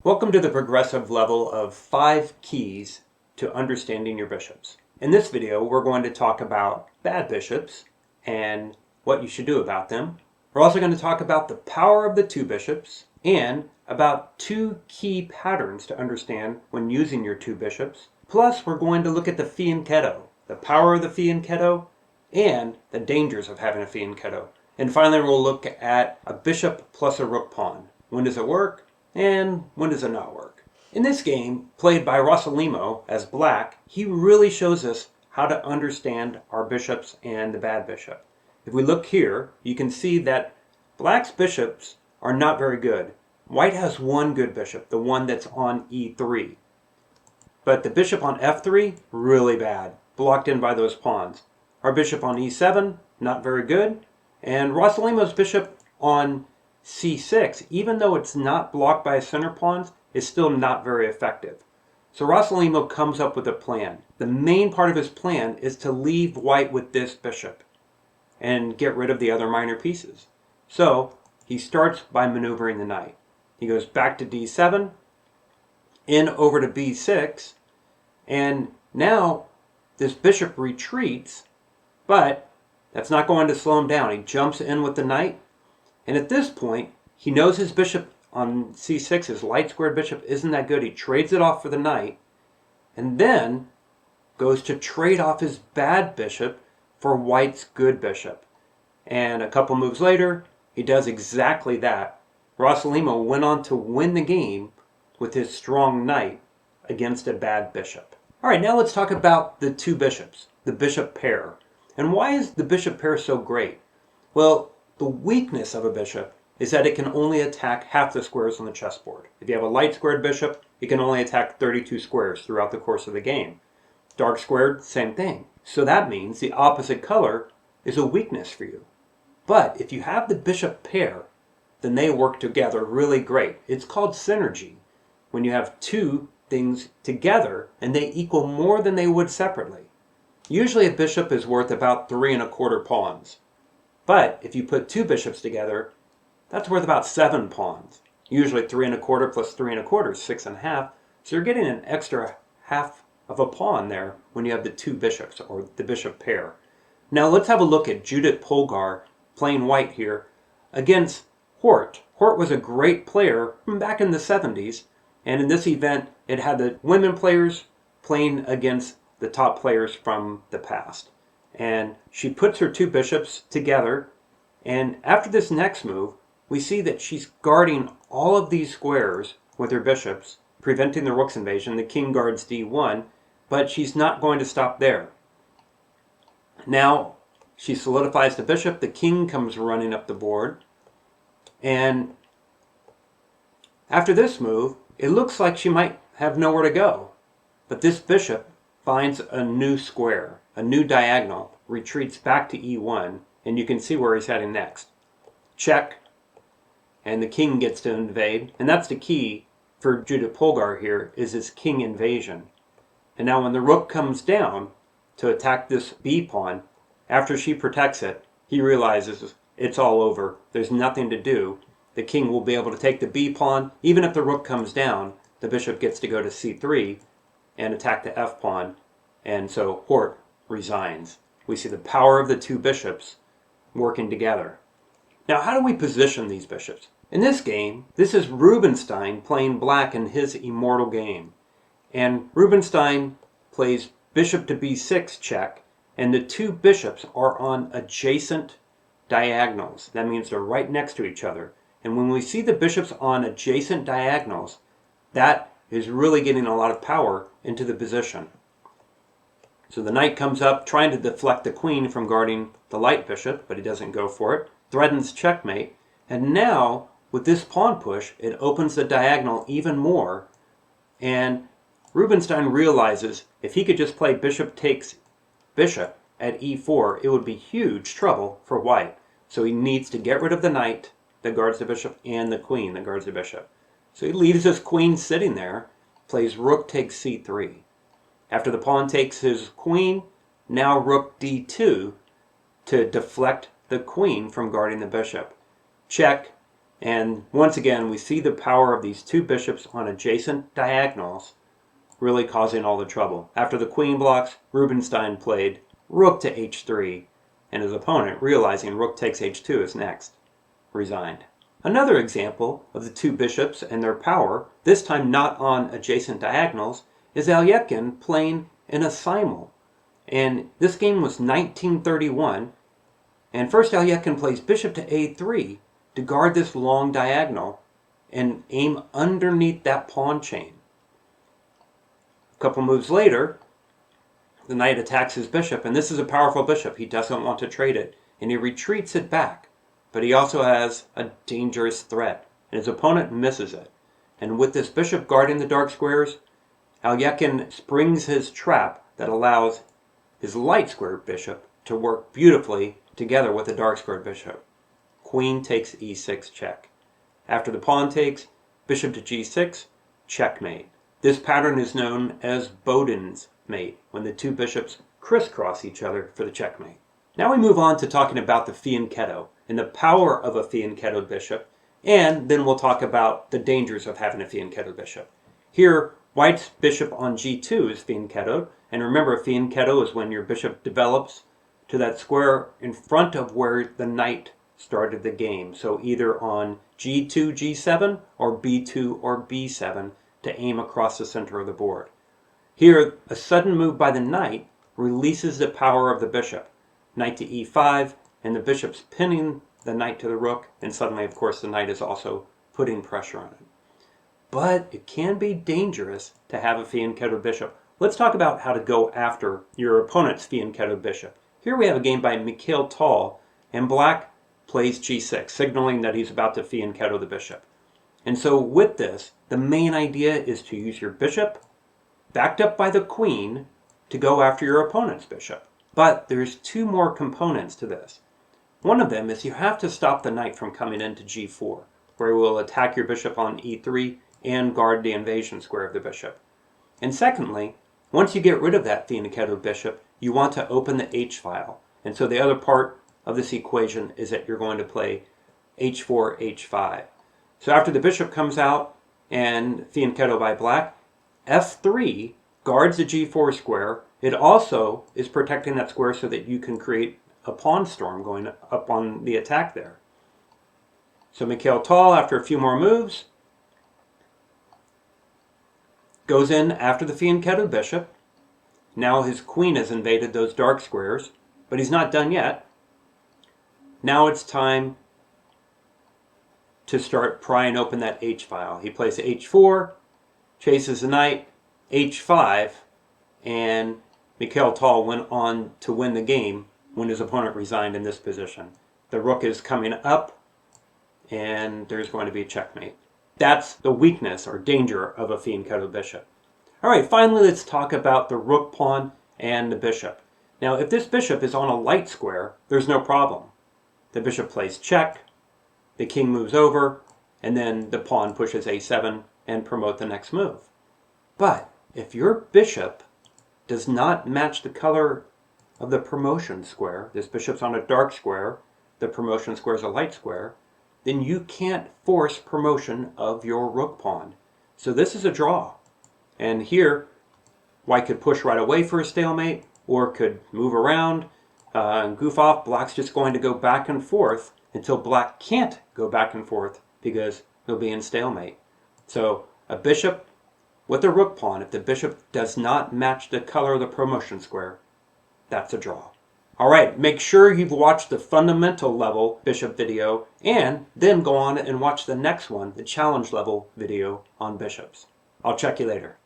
Welcome to the progressive level of 5 keys to understanding your bishops. In this video, we're going to talk about bad bishops and what you should do about them. We're also going to talk about the power of the 2 bishops and about 2 key patterns to understand when using your 2 bishops. Plus, we're going to look at the fianchetto, the power of the fianchetto, and the dangers of having a fianchetto. And finally, we'll look at a bishop plus a rook pawn. When does it work? And when does it not work? In this game, played by Rossalimo as black, he really shows us how to understand our bishops and the bad bishop. If we look here, you can see that black's bishops are not very good. White has one good bishop, the one that's on e3. But the bishop on f3, really bad, blocked in by those pawns. Our bishop on e7, not very good. And Rossalimo's bishop on c6, even though it's not blocked by center pawns, is still not very effective. So Rossalimo comes up with a plan. The main part of his plan is to leave white with this bishop and get rid of the other minor pieces. So he starts by maneuvering the knight. He goes back to d7, in over to b6, and now this bishop retreats, but that's not going to slow him down. He jumps in with the knight. And at this point, he knows his bishop on c6, his light squared bishop, isn't that good. He trades it off for the knight, and then goes to trade off his bad bishop for white's good bishop. And a couple moves later, he does exactly that. Rossalimo went on to win the game with his strong knight against a bad bishop. All right, now let's talk about the 2 bishops, the bishop pair. And why is the bishop pair so great? Well, the weakness of a bishop is that it can only attack half the squares on the chessboard. If you have a light squared bishop, it can only attack 32 squares throughout the course of the game. Dark squared, same thing. So that means the opposite color is a weakness for you. But if you have the bishop pair, then they work together really great. It's called synergy. When you have 2 things together and they equal more than they would separately. Usually a bishop is worth about 3 1/4 pawns. But if you put 2 bishops together, that's worth about 7 pawns. Usually 3 1/4 plus 3 1/4 is 6 1/2. So you're getting an extra half of a pawn there when you have the 2 bishops, or the bishop pair. Now let's have a look at Judith Polgar playing white here against Hort. Hort was a great player from back in the 70s. And in this event, it had the women players playing against the top players from the past. And she puts her 2 bishops together, and after this next move, we see that she's guarding all of these squares with her bishops, preventing the rook's invasion. The king guards d1, but she's not going to stop there. Now, she solidifies the bishop, the king comes running up the board, and after this move, it looks like she might have nowhere to go. But this bishop finds a new square, a new diagonal, retreats back to e1, and you can see where he's heading next. Check, and the king gets to invade, and that's the key for Judith Polgar here, is this king invasion. And now when the rook comes down to attack this b pawn, after she protects it, he realizes it's all over, there's nothing to do. The king will be able to take the b pawn. Even if the rook comes down, the bishop gets to go to c3 and attack the f pawn, and so Hort resigns. We see the power of the 2 bishops working together. Now, how do we position these bishops? In this game, this is Rubinstein playing black in his immortal game. And Rubinstein plays bishop to b6 check, and the 2 bishops are on adjacent diagonals. That means they're right next to each other. And when we see the bishops on adjacent diagonals, that is really getting a lot of power into the position. So the knight comes up trying to deflect the queen from guarding the light bishop, but he doesn't go for it. Threatens checkmate. And now, with this pawn push, it opens the diagonal even more. And Rubinstein realizes if he could just play bishop takes bishop at e4, it would be huge trouble for white. So he needs to get rid of the knight that guards the bishop and the queen that guards the bishop. So he leaves his queen sitting there, plays rook takes c3. After the pawn takes his queen, now rook d2 to deflect the queen from guarding the bishop. Check, And once again, we see the power of these two bishops on adjacent diagonals really causing all the trouble. After the queen blocks, Rubinstein played rook to h3, and his opponent, realizing rook takes h2 is next, resigned. Another example of the two bishops and their power, this time not on adjacent diagonals, is Alekhine playing in a simul. And this game was 1931, and first Alekhine plays bishop to a3 to guard this long diagonal and aim underneath that pawn chain. A couple moves later, the knight attacks his bishop, and this is a powerful bishop. He doesn't want to trade it, and he retreats it back. But he also has a dangerous threat, and his opponent misses it. And with this bishop guarding the dark squares, Alekhine springs his trap that allows his light squared bishop to work beautifully together with the dark squared bishop. Queen takes e6 check. After the pawn takes, bishop to g6, checkmate. This pattern is known as Boden's mate, when the two bishops crisscross each other for the checkmate. Now we move on to talking about the fianchetto and the power of a fianchettoed bishop, and then we'll talk about the dangers of having a fianchettoed bishop. Here, white's bishop on g2 is fianchettoed, and remember, a fianchetto is when your bishop develops to that square in front of where the knight started the game. So either on g2, g7, or b2 or b7 to aim across the center of the board. Here, a sudden move by the knight releases the power of the bishop. Knight to e5, and the bishop's pinning the knight to the rook, and suddenly, of course, the knight is also putting pressure on it. But it can be dangerous to have a fianchettoed bishop. Let's talk about how to go after your opponent's fianchettoed bishop. Here we have a game by Mikhail Tal, and black plays g6, signaling that he's about to fianchetto the bishop. And so with this, the main idea is to use your bishop, backed up by the queen, to go after your opponent's bishop. But there's two more components to this. One of them is you have to stop the knight from coming into g4, where he will attack your bishop on e3 and guard the invasion square of the bishop. And secondly, once you get rid of that fianchettoed bishop, you want to open the h-file. And so the other part of this equation is that you're going to play h4, h5. So after the bishop comes out and fianchetto by black, f3 guards the g4 square. It also is protecting that square so that you can create a pawn storm going up on the attack there. So Mikhail Tal, after a few more moves, goes in after the fianchettoed bishop. Now his queen has invaded those dark squares, but he's not done yet. Now it's time to start prying open that h-file. He plays h4, chases the knight, h5, and Mikhail Tal went on to win the game when his opponent resigned in this position. The rook is coming up, and there's going to be a checkmate. That's the weakness or danger of a fianchettoed bishop. All right, finally, let's talk about the rook pawn and the bishop. Now, if this bishop is on a light square, there's no problem. The bishop plays check, the king moves over, and then the pawn pushes a7 and promote the next move. But if your bishop does not match the color of the promotion square, this bishop's on a dark square, the promotion square is a light square, then you can't force promotion of your rook pawn. So this is a draw. And here, white could push right away for a stalemate, or could move around and goof off. Black's just going to go back and forth until black can't go back and forth because he'll be in stalemate. So a bishop with a rook pawn, if the bishop does not match the color of the promotion square, that's a draw. All right, make sure you've watched the fundamental level bishop video, and then go on and watch the next one, the challenge level video on bishops. I'll check you later.